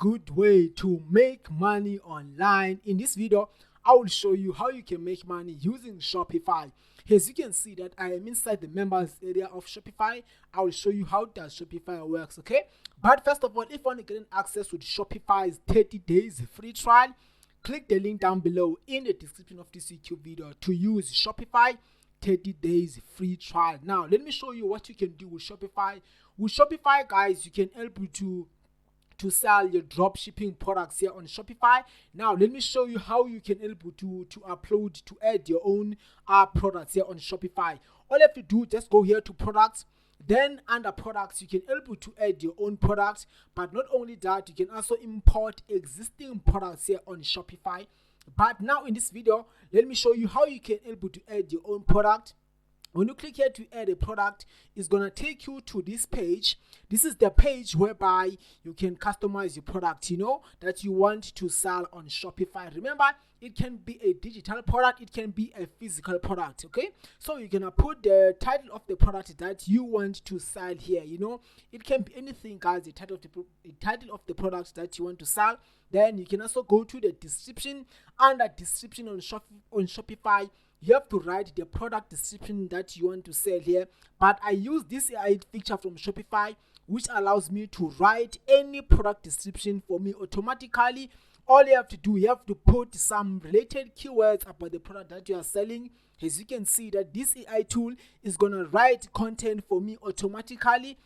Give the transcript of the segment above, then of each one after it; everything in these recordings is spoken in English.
good way to make money online. In this video, I will show you how you can make money using Shopify. As you can see that I am inside the members area of Shopify. I will show you how does Shopify works, okay? But first of all, if you want to get access with Shopify's 30 days free trial, click the link down below in the description of this YouTube video to use Shopify 30 days free trial. Now, let me show you what you can do with Shopify. With Shopify, guys, you can help you to sell your drop shipping products here on Shopify. Now, let me show you how you can help you to upload, to add your own products here on Shopify. All you have to do, just go here to products. Then under products, you can help you to add your own products. But not only that, you can also import existing products here on Shopify. But now in this video, let me show you how you can help you to add your own product. When you click here to add a product, it's going to take you to this page. This is the page whereby you can customize your product, that you want to sell on Shopify. Remember, it can be a digital product, it can be a physical product, okay? So you're going to put the title of the product that you want to sell here, It can be anything, guys, the title of the product that you want to sell. Then you can also go to the description. Under description on Shopify, you have to write the product description that you want to sell here. But I use this AI feature from Shopify, which allows me to write any product description for me automatically. All you have to do, you have to put some related keywords about the product that you are selling. As you can see that this AI tool is going to write content for me automatically.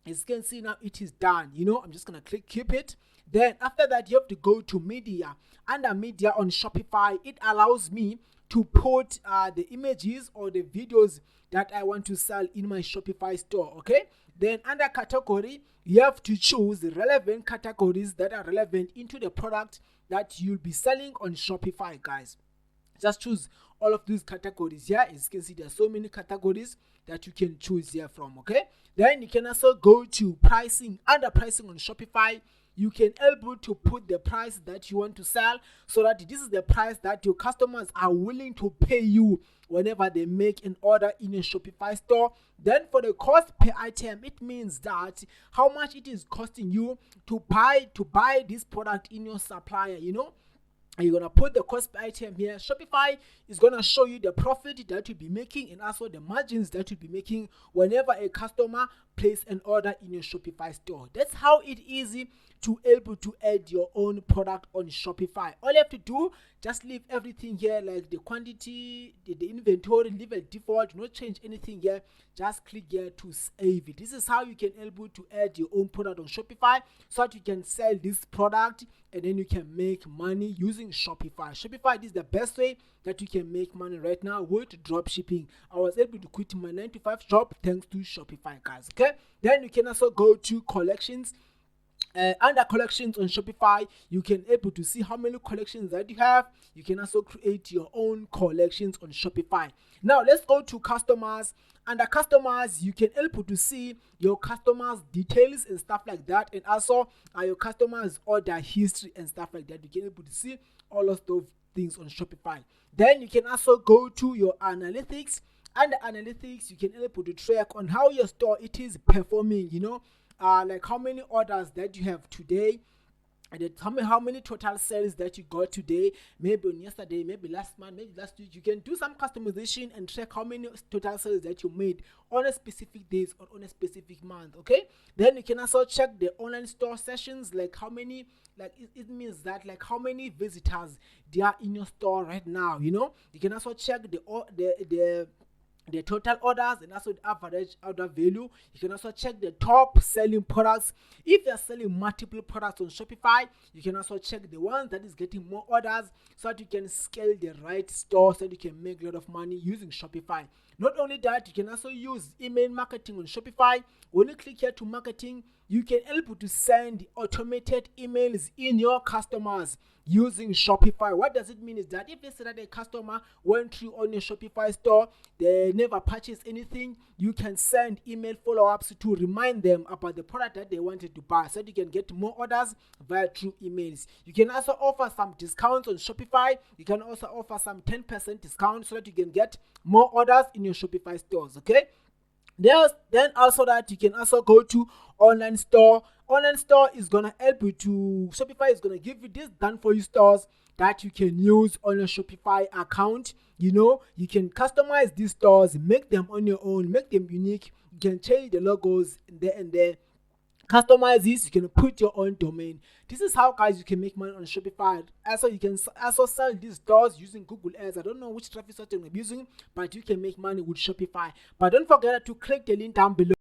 As you can see now, it is done. I'm just going to click keep it. Then after that, you have to go to media. Under media on Shopify, it allows me to put the images or the videos that I want to sell in my Shopify store, okay? Then under category, you have to choose the relevant categories that are relevant into the product that you'll be selling on Shopify, guys. Just choose all of these categories here. As you can see, there are so many categories that you can choose here from, okay? Then you can also go to pricing. Under pricing on Shopify, you can help you to put the price that you want to sell, so that this is the price that your customers are willing to pay you whenever they make an order in a Shopify store. Then for the cost per item, it means that how much it is costing you to buy this product in your supplier, You're going to put the cost per item here. Shopify is going to show you the profit that you'll be making and also the margins that you'll be making whenever a customer places an order in your Shopify store. That's how it is to able to add your own product on Shopify. All you have to do, just leave everything here, like the quantity, the inventory, leave it default, not change anything here. Just click here to save it. This is how you can able to add your own product on Shopify, so that you can sell this product and then you can make money using Shopify. Shopify is the best way that you can make money right now with drop shipping. I was able to quit my 9-to-5 job thanks to Shopify, guys, okay? Then you can also go to collections. Under collections on Shopify, you can able to see how many collections that you have. You can also create your own collections on Shopify. Now let's go to customers. Under customers, you can help to see your customers' details and stuff like that, and also your customers' order history and stuff like that. You can able to see all of those things on Shopify. Then you can also go to your analytics. Under analytics, you can help to track on how your store it is performing, like how many orders that you have today, and how many total sales that you got today, maybe on yesterday, maybe last month, maybe last week. You can do some customization and track how many total sales that you made on a specific days or on a specific month, okay? Then you can also check the online store sessions, like how many, like it means that like how many visitors they are in your store right now, You can also check the total orders and also the average order value. You can also check the top selling products. If you're selling multiple products on Shopify, you can also check the ones that is getting more orders, so that you can scale the right store, so that you can make a lot of money using Shopify. Not only that, you can also use email marketing on Shopify. When you click here to marketing, you can help to send automated emails in your customers using Shopify. What does it mean is that if you say that a customer went through on your Shopify store, they never purchased anything, you can send email follow-ups to remind them about the product that they wanted to buy, so that you can get more orders via through emails. You can also offer some discounts on Shopify. You can also offer some 10% discount, so that you can get more orders in your Shopify stores, okay? Then also that you can also go to online store online store is gonna help you to Shopify is gonna give you this done for you stores that you can use on your Shopify account. You can customize these stores, make them on your own, make them unique. You can change the logos there and there. Customize this, you can put your own domain. This is how, guys, you can make money on Shopify. Also, you can also sell these stores using Google Ads. I don't know which traffic source you're using, but you can make money with Shopify. But don't forget to click the link down below.